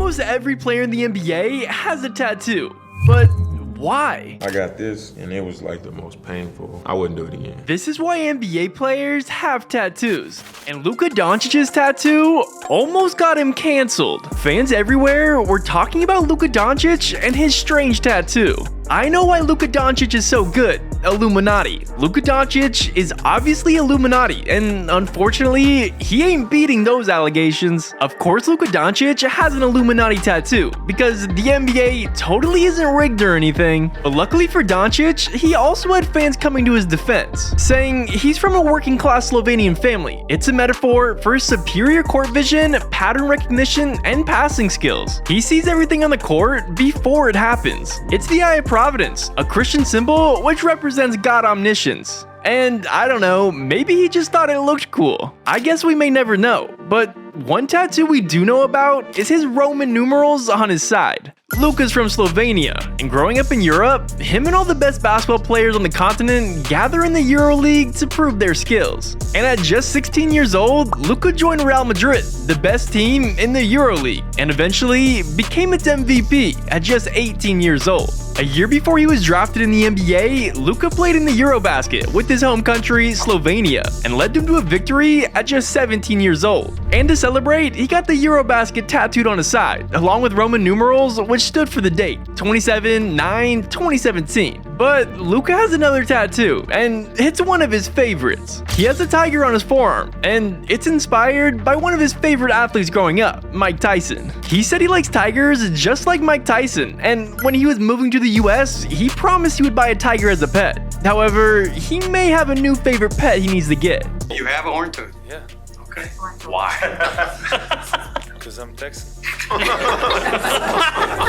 Almost every player in the NBA has a tattoo, but why? I got this, and it was like the most painful. I wouldn't do it again. This is why NBA players have tattoos, and Luka Doncic's tattoo almost got him canceled. Fans everywhere were talking about Luka Doncic and his strange tattoo. I know why Luka Doncic is so good. Illuminati. Luka Doncic is obviously Illuminati, and unfortunately, he ain't beating those allegations. Of course, Luka Doncic has an Illuminati tattoo, because the NBA totally isn't rigged or anything. But luckily for Doncic, he also had fans coming to his defense, saying he's from a working class Slovenian family. It's a metaphor for his superior court vision, pattern recognition, and passing skills. He sees everything on the court before it happens. It's the Eye of Providence, a Christian symbol which represents God omniscience. And I don't know, maybe he just thought it looked cool. I guess we may never know, but one tattoo we do know about is his Roman numerals on his side. Luka's from Slovenia, and growing up in Europe, him and all the best basketball players on the continent gather in the EuroLeague to prove their skills. And at just 16 years old, Luka joined Real Madrid, the best team in the EuroLeague, and eventually became its MVP at just 18 years old. A year before he was drafted in the NBA, Luka played in the Eurobasket with his home country, Slovenia, and led them to a victory at just 17 years old. And to celebrate, he got the Eurobasket tattooed on his side, along with Roman numerals, which stood for the date, 27/9/2017. But Luka has another tattoo, and it's one of his favorites. He has a tiger on his forearm, and it's inspired by one of his favorite athletes growing up, Mike Tyson. He said he likes tigers just like Mike Tyson, and when he was moving to the US, he promised he would buy a tiger as a pet. However, he may have a new favorite pet he needs to get. You have a horn tooth? Yeah, Okay. Why? because I'm Texan.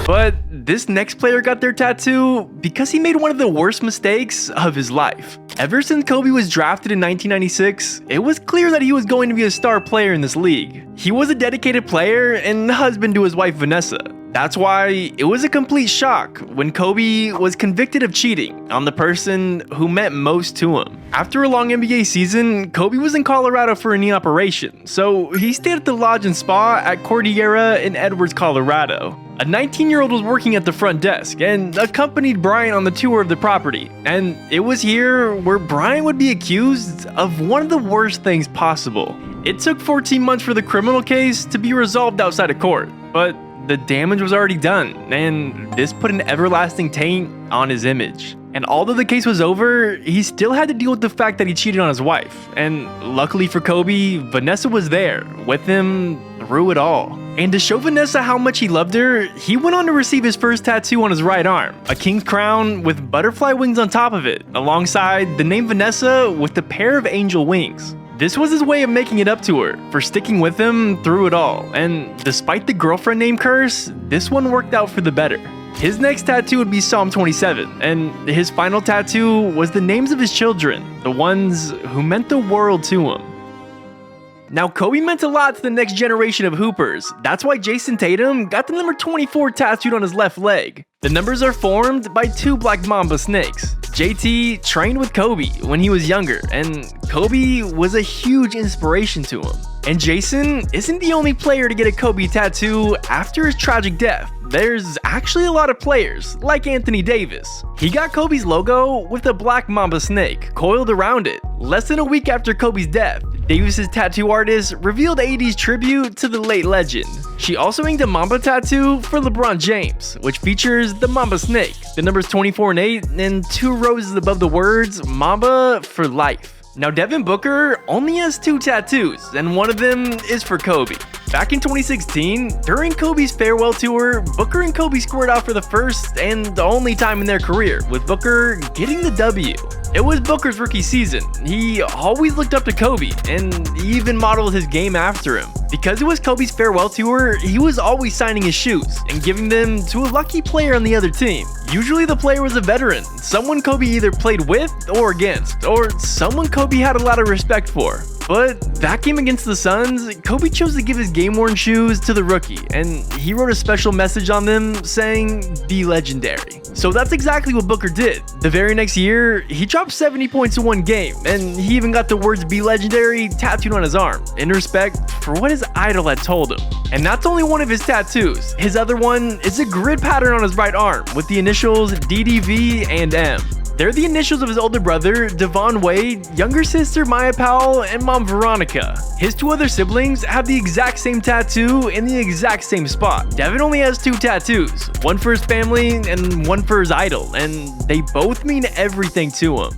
But this next player got their tattoo because he made one of the worst mistakes of his life. Ever since Kobe was drafted in 1996, it was clear that he was going to be a star player in this league. He was a dedicated player and husband to his wife Vanessa. That's why it was a complete shock when Kobe was convicted of cheating on the person who meant most to him. After a long NBA season, Kobe was in Colorado for a knee operation, so he stayed at the Lodge and Spa at Cordillera in Edwards, Colorado. A 19-year-old was working at the front desk and accompanied Bryant on the tour of the property. And it was here where Bryant would be accused of one of the worst things possible. It took 14 months for the criminal case to be resolved outside of court, but the damage was already done, and this put an everlasting taint on his image. And although the case was over, he still had to deal with the fact that he cheated on his wife. And luckily for Kobe, Vanessa was there with him through it all. And to show Vanessa how much he loved her, he went on to receive his first tattoo on his right arm, a king's crown with butterfly wings on top of it, alongside the name Vanessa with a pair of angel wings. This was his way of making it up to her for sticking with him through it all, and despite the girlfriend name curse, this one worked out for the better. His next tattoo would be Psalm 27, and his final tattoo was the names of his children, the ones who meant the world to him. Now, Kobe meant a lot to the next generation of hoopers. That's why Jason Tatum got the number 24 tattooed on his left leg. The numbers are formed by two black mamba snakes. JT trained with Kobe when he was younger, and Kobe was a huge inspiration to him. And Jason isn't the only player to get a Kobe tattoo after his tragic death. There's actually a lot of players, like Anthony Davis. He got Kobe's logo with a black mamba snake coiled around it. Less than a week after Kobe's death, Davis's tattoo artist revealed AD's tribute to the late legend. She also inked a Mamba tattoo for LeBronJames, which features the Mamba snake, the numbers 24 and 8, and two roses above the words Mamba for life. Now, Devin Booker only has two tattoos, and one of them is for Kobe. Back in 2016, during Kobe's farewell tour, Booker and Kobe squared off for the first and the only time in their career, with Booker getting the W. It was Booker's rookie season. He always looked up to Kobe, and he even modeled his game after him. Because it was Kobe's farewell tour, he was always signing his shoes and giving them to a lucky player on the other team. Usually the player was a veteran, someone Kobe either played with or against, or someone Kobe had a lot of respect for. But that game against the Suns, Kobe chose to give his game-worn shoes to the rookie, and he wrote a special message on them saying, "Be legendary." So that's exactly what Booker did. The very next year, he dropped 70 points in one game, and he even got the words "Be legendary" tattooed on his arm, in respect for what his idol had told him. And that's only one of his tattoos. His other one is a grid pattern on his right arm with the initials DDV and M. They're the initials of his older brother, Devon Wade, younger sister Maya Powell, and mom Veronica. His two other siblings have the exact same tattoo in the exact same spot. Devin only has two tattoos, one for his family and one for his idol, and they both mean everything to him.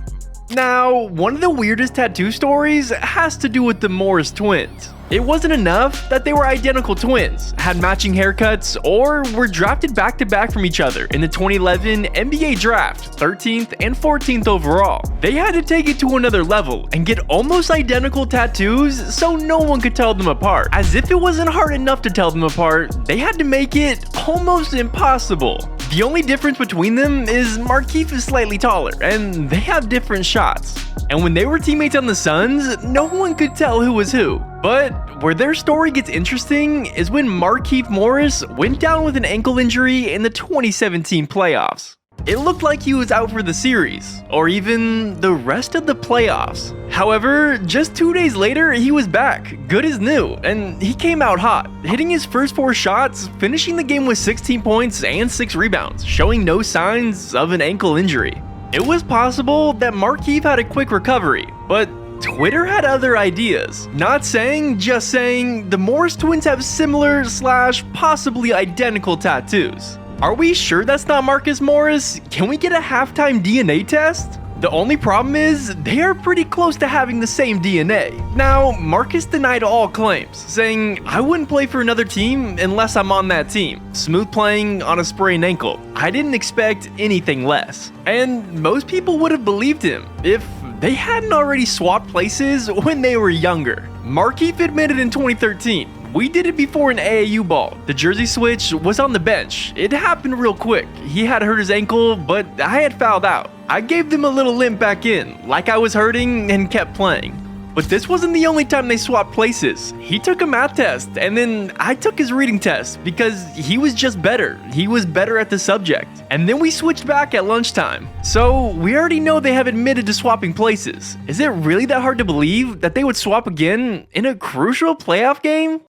Now, one of the weirdest tattoo stories has to do with the Morris twins. It wasn't enough that they were identical twins, had matching haircuts, or were drafted back-to-back from each other in the 2011 NBA draft, 13th and 14th overall. They had to take it to another level and get almost identical tattoos so no one could tell them apart. As if it wasn't hard enough to tell them apart, they had to make it almost impossible. The only difference between them is Markieff is slightly taller, and they have different shots. And when they were teammates on the Suns, no one could tell who was who. But where their story gets interesting is when Markieff Morris went down with an ankle injury in the 2017 playoffs. It looked like he was out for the series, or even the rest of the playoffs. However, just 2 days later, he was back, good as new, and he came out hot, hitting his first 4 shots, finishing the game with 16 points and 6 rebounds, showing no signs of an ankle injury. It was possible that Markieff had a quick recovery, but Twitter had other ideas. Not saying, just saying, the Morris twins have similar / possibly identical tattoos. Are we sure that's not Marcus Morris? Can we get a halftime DNA test? The only problem is, they are pretty close to having the same DNA. Now, Marcus denied all claims, saying, "I wouldn't play for another team unless I'm on that team. Smooth playing on a sprained ankle. I didn't expect anything less." And most people would have believed him if they hadn't already swapped places when they were younger. Markieff admitted in 2013, "We did it before an AAU ball. The jersey switch was on the bench. It happened real quick. He had hurt his ankle, but I had fouled out. I gave them a little limp back in, like I was hurting, and kept playing." But this wasn't the only time they swapped places. He took a math test, and then I took his reading test because he was just better. He was better at the subject. And then we switched back at lunchtime. So we already know they have admitted to swapping places. Is it really that hard to believe that they would swap again in a crucial playoff game?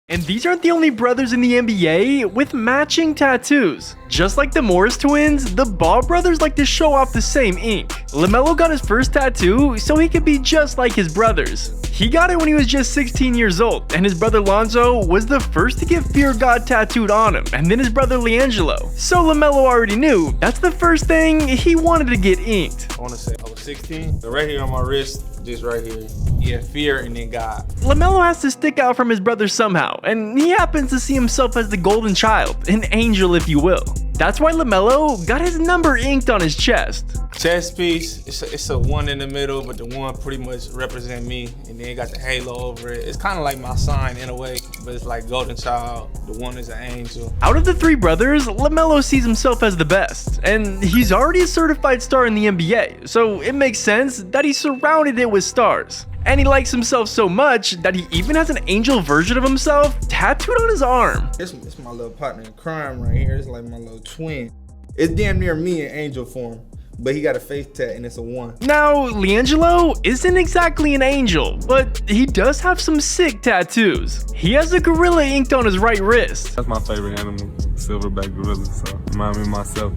And these aren't the only brothers in the NBA with matching tattoos. Just like the Morris twins, the Ball brothers like to show off the same ink. LaMelo got his first tattoo so he could be just like his brothers. He got it when he was just 16 years old, and his brother Lonzo was the first to get Fear God tattooed on him, and then his brother LiAngelo. So LaMelo already knew that's the first thing he wanted to get inked. I want to say I was 16. So right here on my wrist, just right here. Yeah, Fear and then God. LaMelo has to stick out from his brother somehow, and he happens to see himself as the golden child, an angel if you will. That's why LaMelo got his number inked on his chest. Chest piece, it's a 1 in the middle, but the 1 pretty much represent me, and then it got the halo over it. It's kind of like my sign in a way, but it's like golden child. The 1 is an angel. Out of the 3 brothers, LaMelo sees himself as the best, and he's already a certified star in the NBA, so it makes sense that he surrounded it with stars. And he likes himself so much that he even has an angel version of himself tattooed on his arm. It's my little partner in crime right here. It's like my little twin. It's damn near me in angel form, but he got a face tat and it's a 1. Now, LiAngelo isn't exactly an angel, but he does have some sick tattoos. He has a gorilla inked on his right wrist. That's my favorite animal, silverback gorilla, so remind me of myself.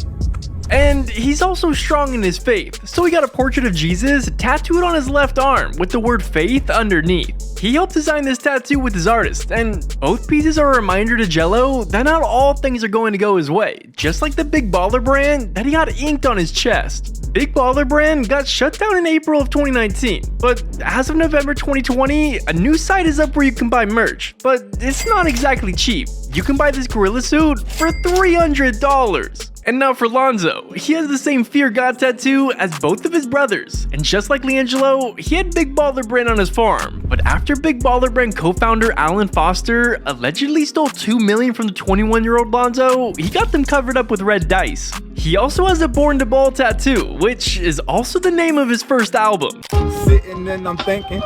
And he's also strong in his faith, so he got a portrait of Jesus tattooed on his left arm with the word faith underneath. He helped design this tattoo with his artist, and both pieces are a reminder to Jello that not all things are going to go his way, just like the Big Baller brand that he got inked on his chest. Big Baller brand got shut down in April of 2019, but as of November 2020, a new site is up where you can buy merch, but it's not exactly cheap. You can buy this gorilla suit for $300. And now for Lonzo, he has the same Fear God tattoo as both of his brothers. And just like LiAngelo, he had Big Baller Brand on his forearm. But after Big Baller Brand co-founder Alan Foster allegedly stole $2 million from the 21-year-old Lonzo, he got them covered up with red dice. He also has a Born to Ball tattoo, which is also the name of his first album. Sitting and I'm thinking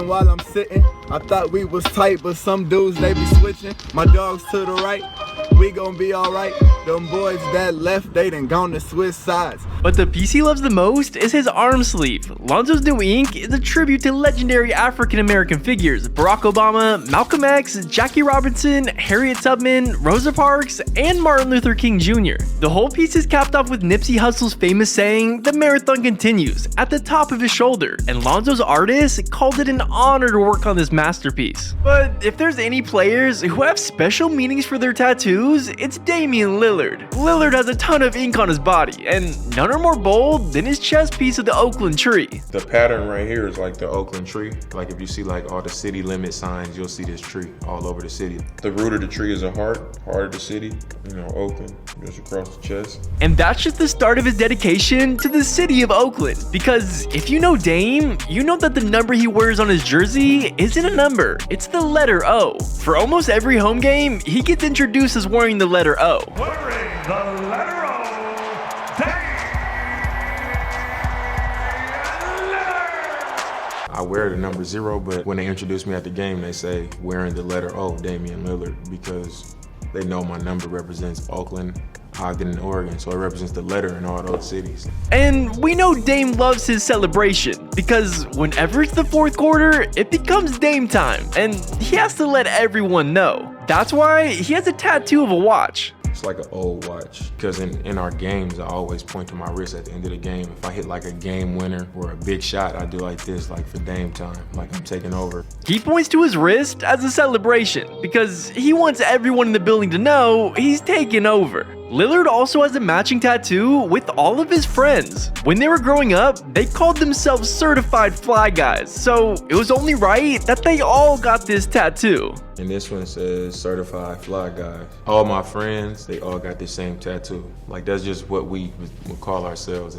while I'm sitting. I thought we was tight, but some dudes, they be switching. My dogs to the right, we gon' be alright. Them boys that left, they done gone to switch sides. But the piece he loves the most is his arm sleeve. Lonzo's new ink is a tribute to legendary African-American figures Barack Obama, Malcolm X, Jackie Robinson, Harriet Tubman, Rosa Parks, and Martin Luther King Jr. The whole piece is capped off with Nipsey Hussle's famous saying, "The marathon continues," at the top of his shoulder, and Lonzo's artist called it an honor to work on this masterpiece. But if there's any players who have special meanings for their tattoos, it's Damian Lillard. Lillard has a ton of ink on his body, and none are more bold than his chest piece of the Oakland tree. The pattern right here is like the Oakland tree. Like if you see like all the city limit signs, you'll see this tree all over the city. The root of the tree is a heart of the city, you know, Oakland, just across the chest. And that's just the start of his dedication to the city of Oakland. Because if you know Dame, you know that the number he wears on his jersey isn't a number, it's the letter O. For almost every home game, he gets introduced as wearing the letter O. Wearing the letter O, I wear the number 0, but when they introduce me at the game, they say wearing the letter O, Damian Lillard, because they know my number represents Oakland, Ogden, and Oregon, so it represents the letter in all those cities. And we know Dame loves his celebration, because whenever it's the fourth quarter, it becomes Dame time, and he has to let everyone know. That's why he has a tattoo of a watch. It's like an old watch, because in our games, I always point to my wrist at the end of the game. If I hit like a game winner or a big shot, I do like this, like for Dame time, like I'm taking over. He points to his wrist as a celebration, because he wants everyone in the building to know he's taking over. Lillard also has a matching tattoo with all of his friends. When they were growing up, they called themselves certified fly guys, so it was only right that they all got this tattoo. And this one says certified fly guy. All my friends, they all got the same tattoo. Like that's just what we would call ourselves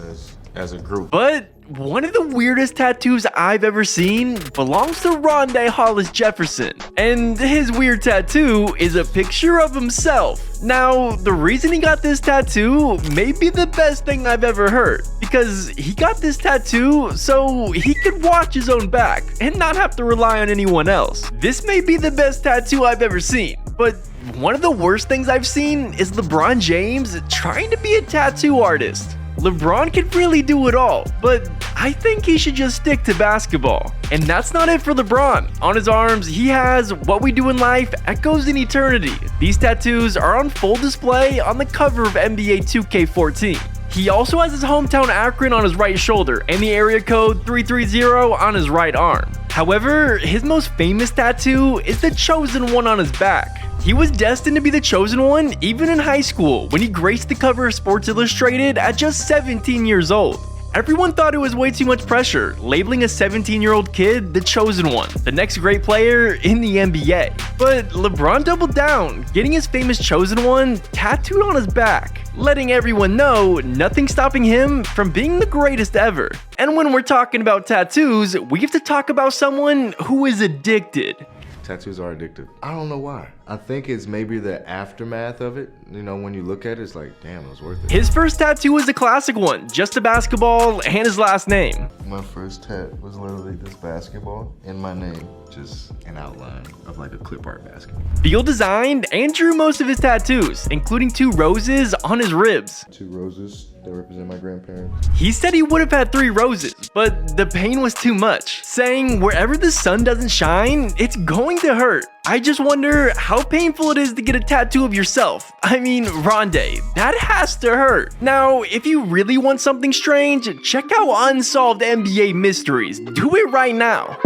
as a group. But one of the weirdest tattoos I've ever seen belongs to Rondé Hollis Jefferson. And his weird tattoo is a picture of himself. Now, the reason he got this tattoo may be the best thing I've ever heard. Because he got this tattoo so he could watch his own back and not have to rely on anyone else. This may be the best tattoo I've ever seen. But one of the worst things I've seen is LeBron James trying to be a tattoo artist. LeBron can really do it all, but I think he should just stick to basketball. And that's not it for LeBron. On his arms, he has "What we do in life echoes in eternity." These tattoos are on full display on the cover of NBA 2K14. He also has his hometown Akron on his right shoulder and the area code 330 on his right arm. However, his most famous tattoo is the Chosen One on his back. He was destined to be the chosen one even in high school when he graced the cover of Sports Illustrated at just 17 years old. Everyone thought it was way too much pressure, labeling a 17-year-old kid the chosen one, the next great player in the NBA. But LeBron doubled down, getting his famous chosen one tattooed on his back, letting everyone know nothing's stopping him from being the greatest ever. And when we're talking about tattoos, we have to talk about someone who is addicted. Tattoos are addictive. I don't know why. I think it's maybe the aftermath of it. You know, when you look at it, it's like, damn, it was worth it. His first tattoo was a classic one, just a basketball and his last name. My first tat was literally this basketball and my name, just an outline of like a clip art basketball. Beal designed and drew most of his tattoos, including 2 roses on his ribs. 2 roses that represent my grandparents. He said he would have had 3 roses, but the pain was too much, saying wherever the sun doesn't shine, it's going to hurt. I just wonder how painful it is to get a tattoo of yourself. I mean, Rondé, that has to hurt. Now, if you really want something strange, check out Unsolved NBA Mysteries. Do it right now.